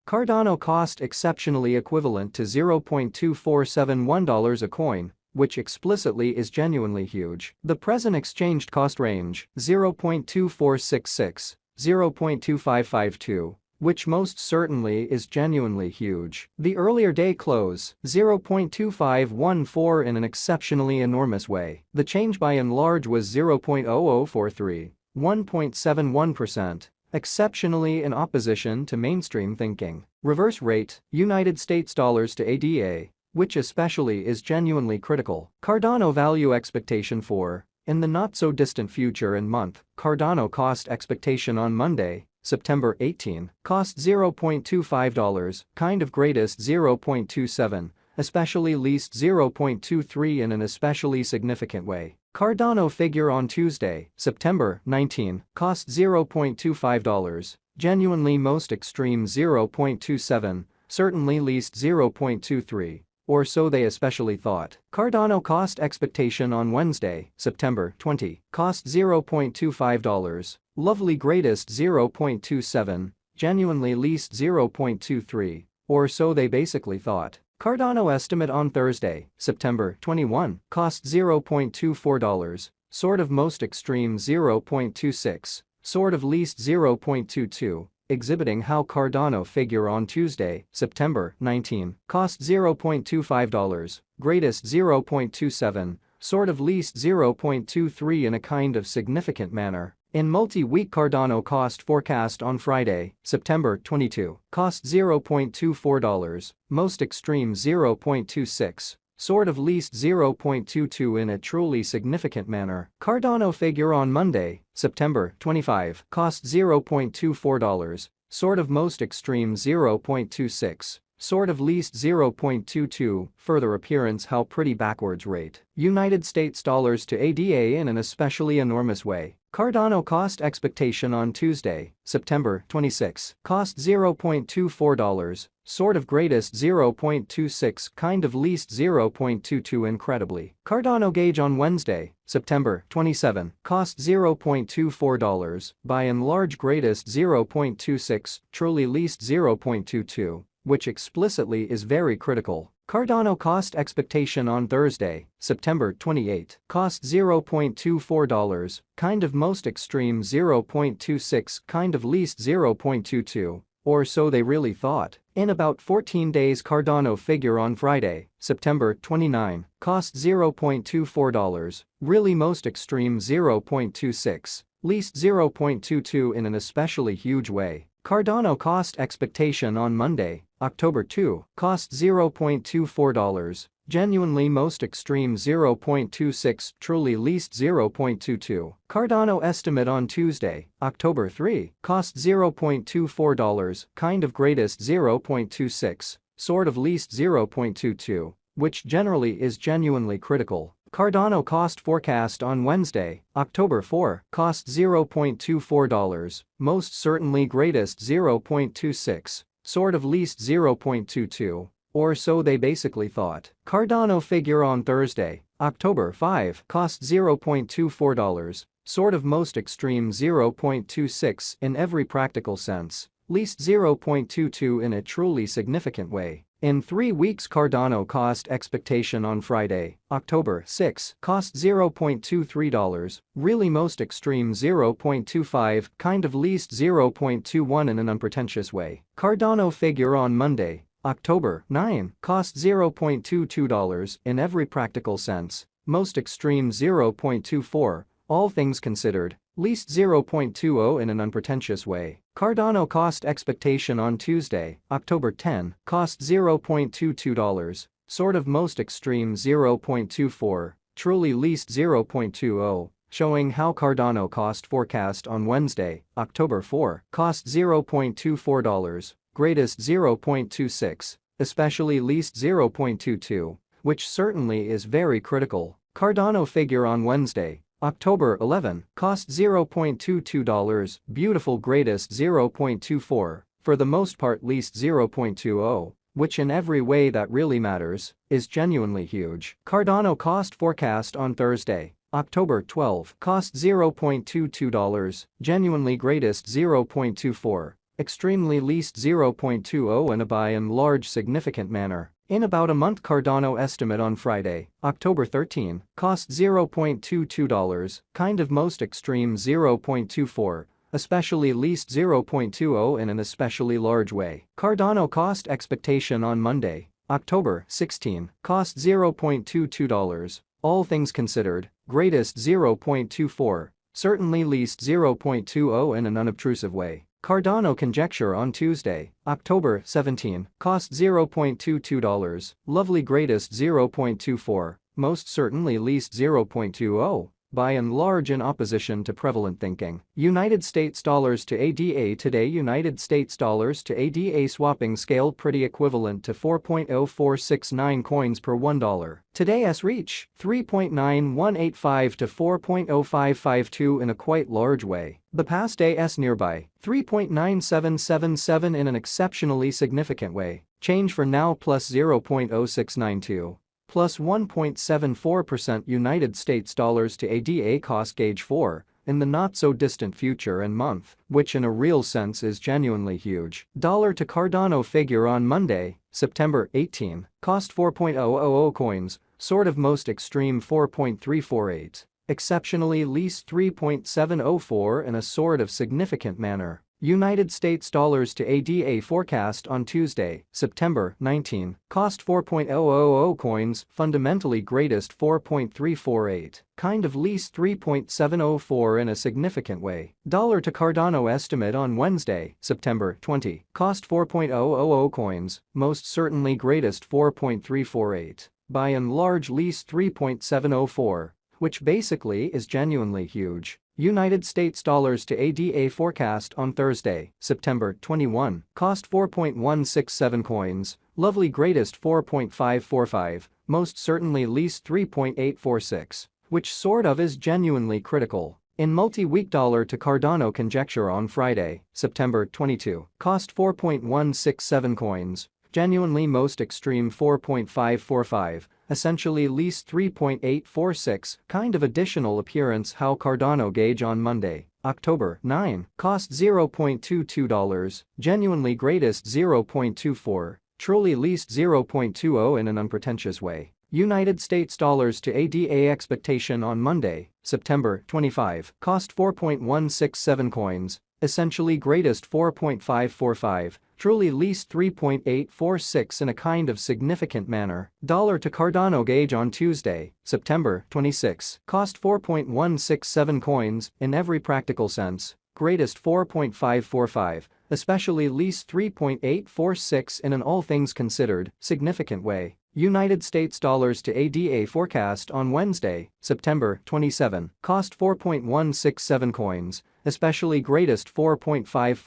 Cardano cost exceptionally equivalent to $0.2471 a coin, which explicitly is genuinely huge. The present exchanged cost range, 0.2466, 0.2552, which most certainly is genuinely huge. The earlier day close, 0.2514 in an exceptionally enormous way. The change by and large was 0.0043, 1.71%. Exceptionally in opposition to mainstream thinking. Reverse rate, United States dollars to ADA, which especially is genuinely critical. Cardano value expectation for, in the not-so-distant future and month, Cardano cost expectation on Monday, September 18, cost $0.25, kind of greatest 0.27, especially least 0.23 in an especially significant way. Cardano figure on Tuesday, September 19, cost $0.25, genuinely most extreme 0.27, certainly least 0.23, or so they especially thought. Cardano cost expectation on Wednesday, September 20, cost $0.25, lovely greatest 0.27, genuinely least 0.23, or so they basically thought. Cardano estimate on Thursday, September 21, cost $0.24, sort of most extreme 0.26, sort of least 0.22, exhibiting how Cardano figure on Tuesday, September 19, cost $0.25, greatest 0.27, sort of least 0.23 in a kind of significant manner. In multi-week Cardano cost forecast on Friday, September 22, cost $0.24, most extreme 0.26, sort of least 0.22 in a truly significant manner. Cardano figure on Monday, September 25, cost $0.24, sort of most extreme 0.26, sort of least 0.22, further appearance how pretty backwards rate. United States dollars to ADA in an especially enormous way. Cardano cost expectation on Tuesday, September 26, cost $0.24, sort of greatest 0.26, kind of least 0.22 incredibly. Cardano gauge on Wednesday, September 27, cost $0.24, by and large greatest 0.26, truly least 0.22, which explicitly is very critical. Cardano cost expectation on Thursday, September 28, cost $0.24, kind of most extreme 0.26, kind of least 0.22, or so they really thought. In about 14 days Cardano figure on Friday, September 29, cost $0.24, really most extreme 0.26, least 0.22 in an especially huge way. Cardano cost expectation on Monday, October 2, cost $0.24, genuinely most extreme 0.26, truly least 0.22. Cardano estimate on Tuesday, October 3, cost $0.24, kind of greatest 0.26, sort of least 0.22, which generally is genuinely critical. Cardano cost forecast on Wednesday, October 4, cost $0.24, most certainly greatest 0.26, sort of least 0.22, or so they basically thought. Cardano figure on Thursday, October 5, cost $0.24, sort of most extreme 0.26 in every practical sense, least 0.22 in a truly significant way. In 3 weeks Cardano cost expectation on Friday, October 6, cost $0.23, really most extreme 0.25, kind of least 0.21 in an unpretentious way. Cardano figure on Monday, October 9, cost $0.22 in every practical sense, most extreme 0.24, all things considered, least 0.20 in an unpretentious way. Cardano cost expectation on Tuesday, October 10, cost $0.22, sort of most extreme 0.24, truly least 0.20, showing how Cardano cost forecast on Wednesday, October 4, cost $0.24, greatest 0.26, especially least 0.22, which certainly is very critical. Cardano figure on Wednesday, October 11, cost $0.22, beautiful greatest 0.24, for the most part least 0.20, which in every way that really matters, is genuinely huge. Cardano cost forecast on Thursday, October 12, cost $0.22, genuinely greatest 0.24, extremely least 0.20 in a by and large significant manner. In about a month Cardano estimate on Friday, October 13, cost $0.22, kind of most extreme 0.24. Especially least 0.20 in an especially large way. Cardano cost expectation on Monday, October 16, cost $0.22. All things considered, greatest 0.24, certainly least 0.20 in an unobtrusive way. Cardano conjecture on Tuesday, October 17, cost $0.22, lovely greatest 0.24, most certainly least 0.20. By and large in opposition to prevalent thinking. United States dollars to ADA today. United States dollars to ADA swapping scale pretty equivalent to 4.0469 coins per $1. Today's reach 3.9185 to 4.0552 in a quite large way. The past day's nearby 3.9777 in an exceptionally significant way. Change for now plus 0.0692. Plus 1.74% United States dollars to ADA cost gauge 4 in the not-so-distant future and month, which in a real sense is genuinely huge. Dollar to Cardano figure on Monday, September 18, cost 4.000 coins, sort of most extreme 4.348, exceptionally least 3.704 in a sort of significant manner. United States dollars to ADA forecast on Tuesday, September 19, cost 4.000 coins, fundamentally greatest 4.348, kind of least 3.704 in a significant way. Dollar to Cardano estimate on Wednesday, September 20, cost 4.000 coins, most certainly greatest 4.348, by and large least 3.704, which basically is genuinely huge. United States dollars to ADA forecast on Thursday, September 21, cost 4.167 coins, lovely greatest 4.545, most certainly least 3.846, which sort of is genuinely critical. In multi-week dollar to Cardano conjecture on Friday, September 22, cost 4.167 coins, genuinely most extreme 4.545, essentially least 3.846, kind of additional appearance how Cardano gauge on Monday, October 9, cost $0.22, genuinely greatest 0.24, truly least 0.20 in an unpretentious way. United States dollars to ADA expectation on Monday, September 25, cost 4.167 coins, essentially greatest 4.545, truly least 3.846 in a kind of significant manner. Dollar to Cardano gauge on Tuesday, September 26, cost 4.167 coins, in every practical sense, greatest 4.545, especially least 3.846 in an all things considered, significant way. United States dollars to ADA forecast on Wednesday, September 27, cost 4.167 coins, especially greatest 4.5